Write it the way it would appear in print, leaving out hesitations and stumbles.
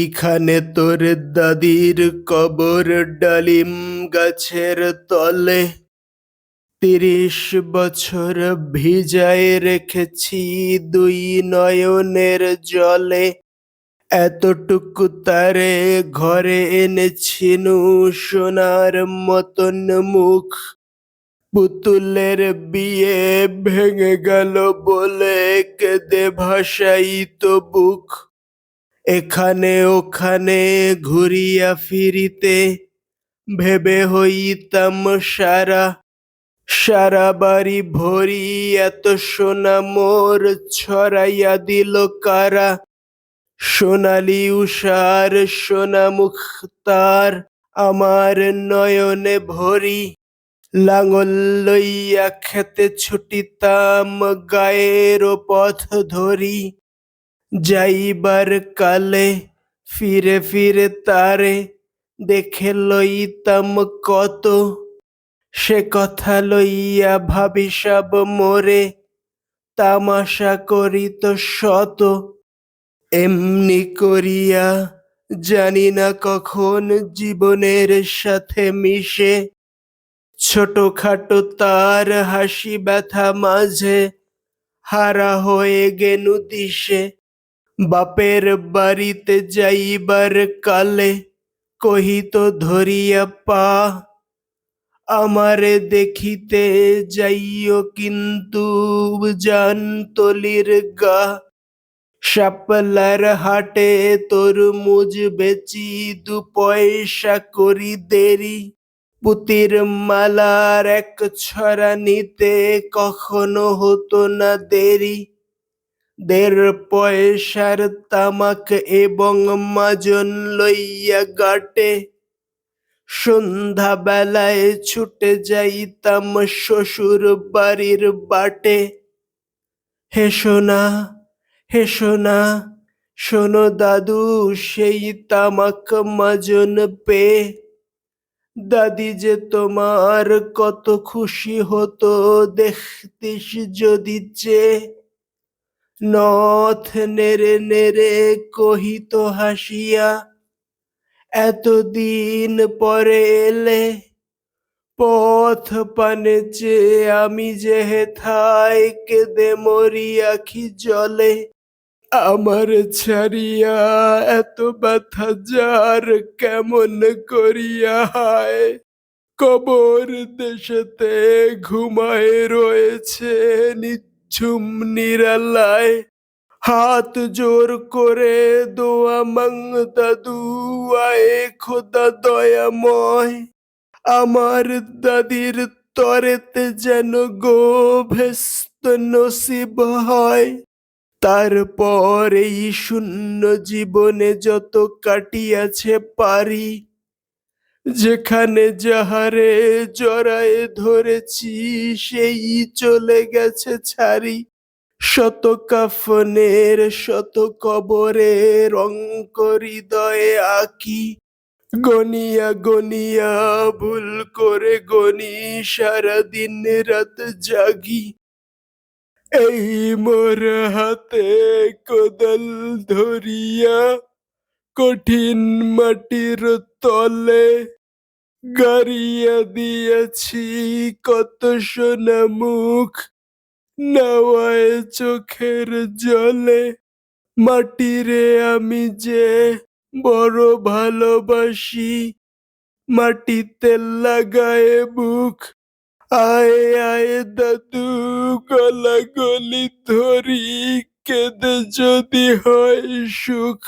এইখানে তোর দাদির কবর ডালিম গাছের তলে। ৩০ বছর ভিজায় রেখেছি দুই নয়নের জলে। এতটুকু তারে ঘরে এনেছিনু সোনার মতন মুখ। পুতুলের বিয়ে ভেঙে গেল বলে কেঁদে ভাসাইত বুক। এখানে ওখানে ঘুরিয়া ফিরিতে ভেবে হইতাম সারা। সারা বাড়ি ভরি এত সোনা মোর ছড়াইয়া দিল কারা। সোনালি উষার সোনা মুখ তার আমার নয়নে ভরি। লাঙল লইয়া খেতে ছুটিতাম গায়ের পথ ধরি। যাইবার কালে ফিরে ফিরে তারে দেখে লইতাম কত। সে কথা লইয়া ভাবি সব মোরে তামাশা করিত শত। এমনি করিয়া জানি না কখন জীবনের সাথে মিশে ছোটখাটো তার হাসি ব্যথা মাঝে হারা হয়ে গেনু দিশে। বাপের বাড়িতে যাইবার কালে কহিত ধরিয়া পা, আমারে দেখিতে যাইও কিন্তু জানতলির গা। শাপলার হাটে তরমুজ বেচি ২ পয়সা করি দেরি। পুতির মালার ১ ছড়া নিতে কখনো হতো না দেরি। ১.৫ পয়সার তামাক এবং মাজন লইয়া গাটে সন্ধ্যা বেলায় ছুটে যাইতাম শ্বশুর বাড়ির বাটে। হে সোনা, হে সোনা, শোনো দাদু সেই তামাক মাজন পেয়ে। দাদি যে তোমার কত খুশি হতো দেখতিস যদি চেয়ে। নথ নেড়ে নেড়ে কহিত হাসিয়া, এতদিন পরে এলে। পথ পানে চেয়ে আমি যে হেথায় কেঁদে মরি আখি জলে। আমার ছাড়িয়া এত ব্যথা যার কেমন করিয়া হায়। কবর দেশেতে ঘুমায় রয়েছে নিঝুম নিরালায়। হাত জোর করে দোয়া মাং দাদু আয়ে খোদা দয়াময়। আমার দাদির তরেতে যেন গো ভেস্ত নসিব হয়। তারপর এই শূন্য জীবনে যত কাটিয়াছে পারি, যেখানে যাহারে জড়ায়ে ধরেছি সেই চলে গেছে ছাড়ি। শত কাফনের শত কবরে রং হৃদয়ে আঁকি। গনিয়া গনিয়া ভুল করে গনি সারাদিন রাত জাগি। এই মোর হাতে কোদাল ধরিয়া কঠিন মাটির তলে গাড়িয়া দিয়াছি কত সোনা মুখ নাওয়ায় চোখের জলে। মাটিরে আমি যে বড় ভালোবাসি, মাটিতে লাগায়ে বুক। আয় আয় দাদু গলা গলি ধরি কেঁদে যদি হয় সুখ।